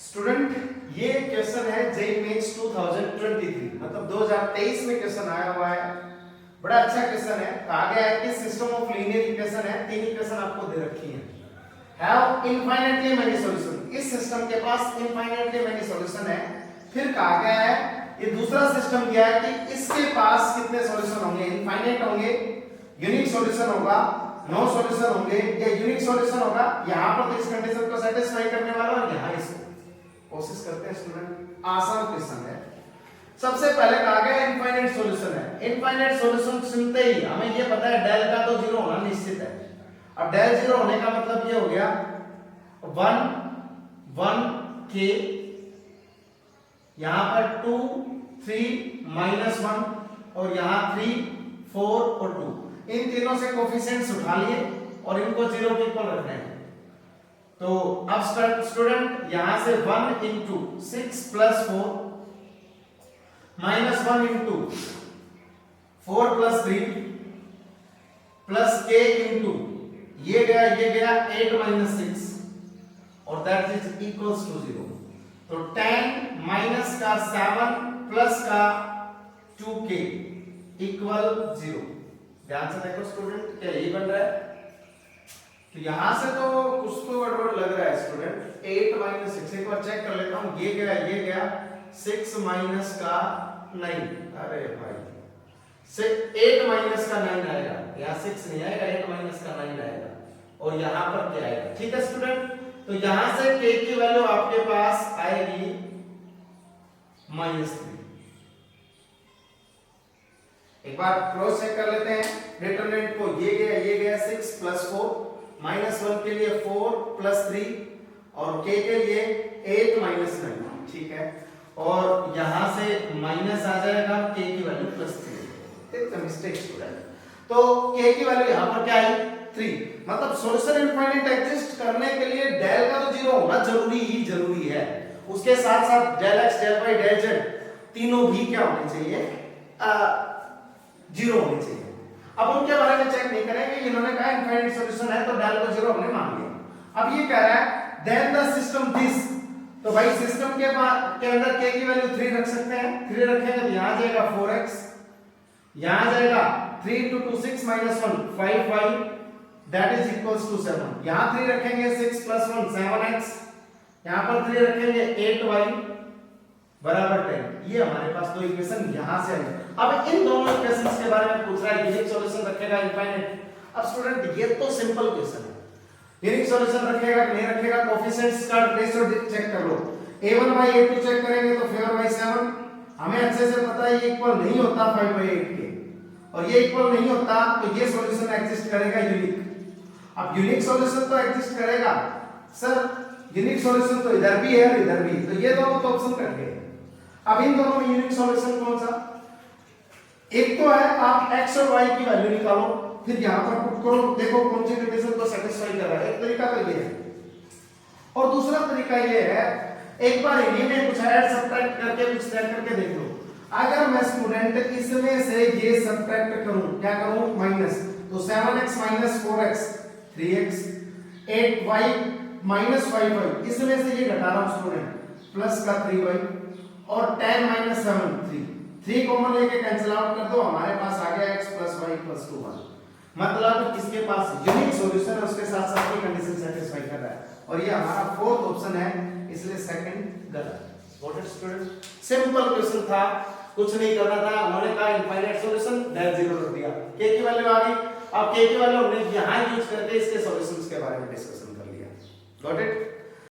Student ये question है JEE mains 2023 मतलब 2023 में क्वेश्चन आया हुआ है। बड़ा अच्छा क्वेश्चन है। कहा गया है कि सिस्टम ऑफ लीनियर इक्वेशन है, तीन इक्वेशन आपको दे रखी है, हैव इनफाइनाइटली मेनी सॉल्यूशन। इस सिस्टम के पास इनफाइनाइटली मेनी सॉल्यूशन है। फिर कहा गया है ये दूसरा सिस्टम दिया है कि इसके पास कितने सॉल्यूशन होंगे, इनफाइनाइट होंगे, यूनिक सॉल्यूशन होगा, नो सॉल्यूशन होंगे या यूनिक सॉल्यूशन होगा। यहां पर तो इस कंडीशन को सेटिस्फाई करने वाला और यहां इसको कोशिश करते हैं स्टूडेंट। आसान क्वेश्चन है। सबसे पहले कहा गया इनफाइनाइट सॉल्यूशन है। इनफाइनाइट सॉल्यूशन सुनते ही हमें ये पता है डेल का तो जीरो होना निश्चित है। अब डेल जीरो होने का मतलब ये हो गया 1 1 के, यहां पर 2 3 -1 और यहां 3 4 और 2। इन तीनों से कोफिशिएंट्स उठा लिए और इनको जीरो के इक्वल रखना है। तो अब स्टूडेंट यहां से 1 into 6 + 4 -1 into 4 + 3 plus k into ये गया 8 - 6 और दैट इज इक्वल्स टू 0। तो 10 माइनस का 7 प्लस का 2k इक्वल 0। ध्यान से देखो स्टूडेंट, क्या यही बन रहा है? तो यहां से तो कुछ तो गड़बड़ लग रहा है स्टूडेंट। 8 - 6 एक बार चेक कर लेता हूं। ये गया 6 माइनस का 9। अरे भाई 8 माइनस का 9 आएगा, यहाँ 6 नहीं आएगा, 8 माइनस का 9 आएगा और यहाँ पर क्या आएगा? ठीक है स्टूडेंट, तो यहां से k की वैल्यू आपके पास आएगी -3। एक बार क्रॉस चेक कर लेते हैं डिटरमिनेंट को। ये गया 6 + 4 -1 के लिए 4 + 3 और k के लिए 8 - 9। ठीक है, और यहां से माइनस आ जाएगा k की वैल्यू +3। एक मिस्टेक स्टूडेंट, तो k की वैल्यू यहां पर क्या आई 3। मतलब सॉल्यूशन इनफाइनाइट एग्जिस्ट करने के लिए डेल का तो जीरो होना जरूरी है। उसके साथ साथ del x del y del z तीनों भी क्या होने चाहिए, जीरो होने चाहिए। अब उनके बारे में चेक नहीं करेंगे। इन्होंने कहा इनफाइनाइट सॉल्यूशन है तो डेल को जीरो हमने मान लिया। अब ये कह रहा है देन द सिस्टम दिस, तो भाई सिस्टम के अंदर k की वैल्यू 3 रख सकते हैं। 3 रखेंगे तो यहां आ जाएगा 4x, यहां आ जाएगा 3 × 2 6 - 1 5y that is equals to 7। यहां 3 रखेंगे 6 + 1 7x, यहां पर 3 रखेंगे 8y बराबर 10। ये हमारे पास दो इक्वेशन यहां से आई। अब इन दोनों इक्वेशंस के बारे में पूछ रहा है यूनिक सॉल्यूशन रखेगा इनफाइनाइट। अब स्टूडेंट ये तो सिंपल क्वेश्चन है, यूनिक सॉल्यूशन रखेगा कि नहीं रखेगा, कोफिशिएंट्स का रेशियो चेक कर लो। a1/a2 चेक करेंगे तो 4/7 हमें अच्छे से पता है ये इक्वल नहीं होता 5/8 के, और ये इक्वल नहीं होता तो ये सॉल्यूशन एग्जिस्ट करेगा यूनिक। अब यूनिक सॉल्यूशन तो एग्जिस्ट करेगा सर, यूनिक सॉल्यूशन तो इधर भी है और इधर भी, तो ये दोनों तो ऑप्शन कट गए। अब इन दोनों में यूनिक सॉल्यूशन कौन सा? एक तो है आप x और y की वैल्यू निकालो, फिर यहां पर पुट करो, देखो कौन सी कंडीशन को सेटिस्फाई कर रहा है। एक तरीका तो ये है, और दूसरा तरीका ये है एक बार इन्हीं में कुछ ऐड सब्ट्रैक्ट करके कुछ सेट करके देख लो। अगर मैं स्टूडेंट इसमें से ये सब्ट्रैक्ट करूं, क्या करूं, माइनस, तो 7x - 4x 3x, 8y - 5y, इसमें से ये घटा रहा हूं स्टूडेंट, प्लस का 3y और 10 - 7 3 कॉमन लेके कैंसिल आउट कर दो, हमारे पास आ गया x + y = 1। मतलब किसके पास यूनिक सॉल्यूशन है, उसके साथ साथ ये कंडीशन सेटिस्फाई कर रहा है, और ये हमारा फोर्थ ऑप्शन है, इसलिए सेकंड गलत। Got it student? Simple question था, कुछ नहीं करना था। उन्होंने कहा इनफाइनाइट सॉल्यूशन, डेल जीरो रख दिया, k की वैल्यू आ गई। अब k की वैल्यू हमने यहां यूज करके इसके सॉल्यूशंस के बारे में डिस्कशन कर लिया। Got it?